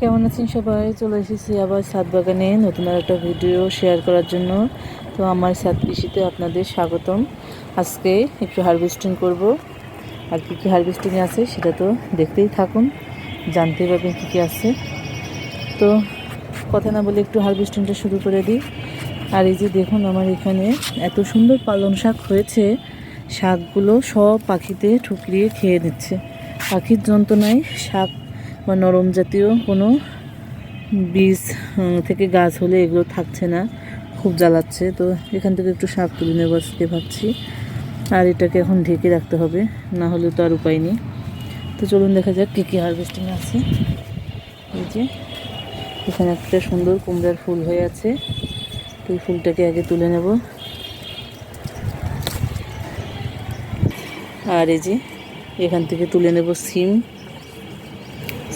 কেমন আছেন সবাই? চলে এসেছি আবার ছাদ বাগানে নতুন আর একটা ভিডিও শেয়ার করার জন্য। তো আমার ছাদ কৃষিতে আপনাদের স্বাগতম। আজকে একটু হারভেস্টিং করব, আর কী কী হারভেস্টিং আছে সেটা তো দেখতেই থাকুন, জানতেই পারবেন কী কী আছে। তো কথা না বলে একটু হারভেস্টিংটা শুরু করে দিই। আর এই যে দেখুন, আমার এখানে এত সুন্দর পালং শাক হয়েছে, শাকগুলো সব পাখিতে ঠুকরিয়ে খেয়ে নিচ্ছে। পাখির যন্ত্রণায় শাক বা নরম জাতীয় কোনো বীজ থেকে গাছ হলে এগুলো থাকছে না, খুব জ্বালাচ্ছে। তো এখান থেকে একটু শাক তুলে নেব আজকে ভাবছি, আর এটাকে এখন ঢেকে রাখতে হবে, না হলে তো আর উপায় নেই। তো চলুন দেখা যাক কী কী হারভেস্টিং আছে। এই যে এখানে একটা সুন্দর কুমড়ার ফুল হয়ে আছে, তো এই ফুলটাকে আগে তুলে নেব। আর এই যে এখান থেকে তুলে নেব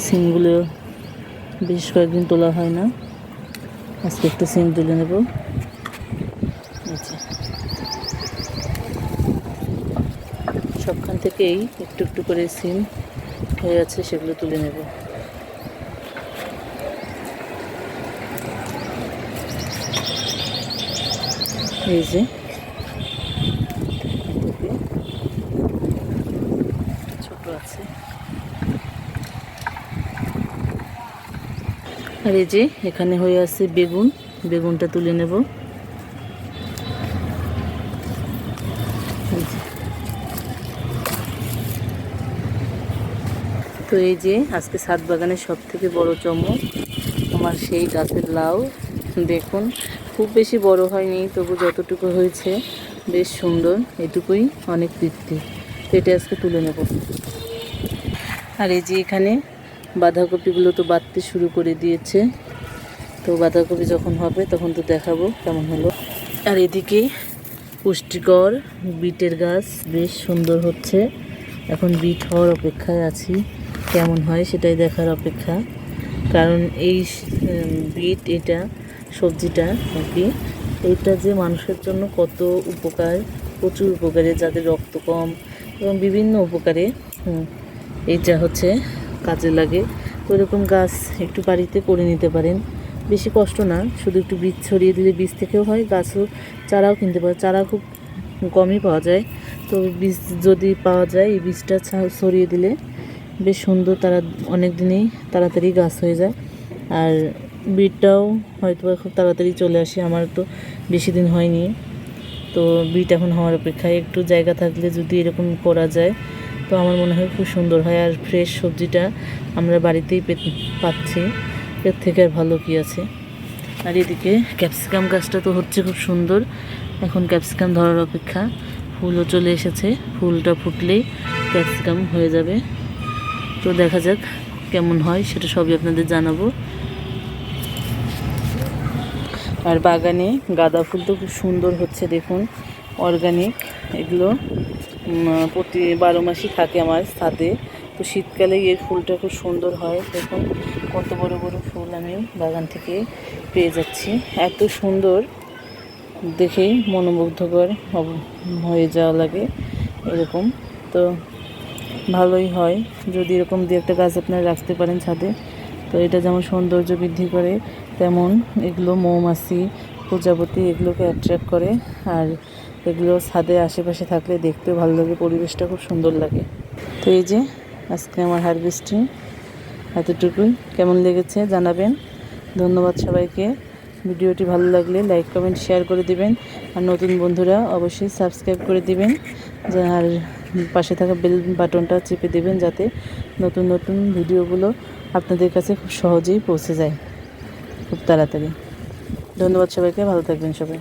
সিমগুলো বেশ কয়েকদিন তোলা হয় না, আজকে একটু সিম তুলে নেব। সবখান থেকেই একটু একটু করে সিম হয়ে আছে, সেগুলো তুলে নেব। এই যে ছোট আছে। আর এই যে এখানে হয়ে আছে বেগুনটা তুলে নেব। তো এই যে আজকে ছাদ বাগানের সব থেকে বড় চমক আমার সেই গাছের লাউ। দেখুন, খুব বেশি বড় হয়নি, তবু যতটুকু হয়েছে বেশ সুন্দর, এটুকুই অনেক তৃপ্তি। তো এটা আজকে তুলে নেব। আর এই যে এখানে বাঁধাকপিগুলো তো বাড়তে শুরু করে দিয়েছে, তো বাঁধাকপি যখন হবে তখন তো দেখাবো কেমন হলো। আর এদিকে পুষ্টিকর বিটের গাছ বেশ সুন্দর হচ্ছে, এখন বিট হওয়ার অপেক্ষায় আছি, কেমন হয় সেটাই দেখার অপেক্ষা। কারণ এই বিট, এটা সবজিটা আর কি, এটা যে মানুষের জন্য কত উপকার, প্রচুর উপকারে, যাদের রক্ত কম এবং বিভিন্ন উপকারে এইটা হচ্ছে কাজে লাগে। তো এরকম গাছ একটু বাড়িতে করে নিতে পারেন, বেশি কষ্ট না, শুধু একটু বীজ ছড়িয়ে দিলে বীজ থেকেও হয়, গাছও চারাও কিনতে পারে, চারা খুব কমই পাওয়া যায়। তো বীজ যদি পাওয়া যায়, এই বীজটা ছড়িয়ে দিলে বেশ সুন্দর, তারা অনেক দিনেই তাড়াতাড়ি গাছ হয়ে যায়। আর বিটটাও হয়তো খুব তাড়াতাড়ি চলে আসে, আমার তো বেশি দিন হয়নি। তো বিট এখন হওয়ার অপেক্ষায়, একটু জায়গা থাকলে যদি এরকম করা যায় তো আমার মনে হয় খুব সুন্দর হয়। আর ফ্রেশ সবজিটা আমরা বাড়িতেই পাচ্ছি, এর থেকে আর ভালো কী আছে। আর এদিকে ক্যাপসিকাম গাছটা তো হচ্ছে খুব সুন্দর, এখন ক্যাপসিকাম ধরার অপেক্ষা, ফুলও চলে এসেছে, ফুলটা ফুটলেই ক্যাপসিকাম হয়ে যাবে। তো দেখা যাক কেমন হয়, সেটা সবই আপনাদের জানাবো। আর বাগানে গাঁদা ফুল তো খুব সুন্দর হচ্ছে, দেখুন, অর্গানিক, এগুলো প্রতি 12 মাসই থাকে আমার ছাদে। তো শীতকালে এর ফুলটা খুব সুন্দর হয়, দেখুন কত বড় বড় ফুল আমি বাগান থেকে পেয়ে যাচ্ছি, এত সুন্দর, দেখেই মনোমুগ্ধকর হয়ে যাওয়া লাগে এরকম। তো ভালোই হয় যদি এরকম দু একটা গাছ আপনারা রাখতে পারেন ছাদে। তো এটা যেমন সৌন্দর্য বৃদ্ধি করে, তেমন এগুলো মৌমাছি, প্রজাপতি এগুলোকে অ্যাট্রাক্ট করে। আর এগুলো ছাদে আশেপাশে থাকলে দেখতেও ভালো লাগে, পরিবেশটা খুব সুন্দর লাগে। তো এই যে আজকে আমার হারভেস্টিং এতটুকুই, কেমন লেগেছে জানাবেন। ধন্যবাদ সবাইকে। ভিডিওটি ভালো লাগলে লাইক কমেন্ট শেয়ার করে দিবেন, আর নতুন বন্ধুরা অবশ্যই সাবস্ক্রাইব করে দিবেন, আর পাশে থাকা বেল বাটনটা চেপে দেবেন, যাতে নতুন নতুন ভিডিওগুলো আপনাদের কাছে খুব সহজেই পৌঁছে যায়, খুব তাড়াতাড়ি। ধন্যবাদ সবাইকে, ভালো থাকবেন সবাই।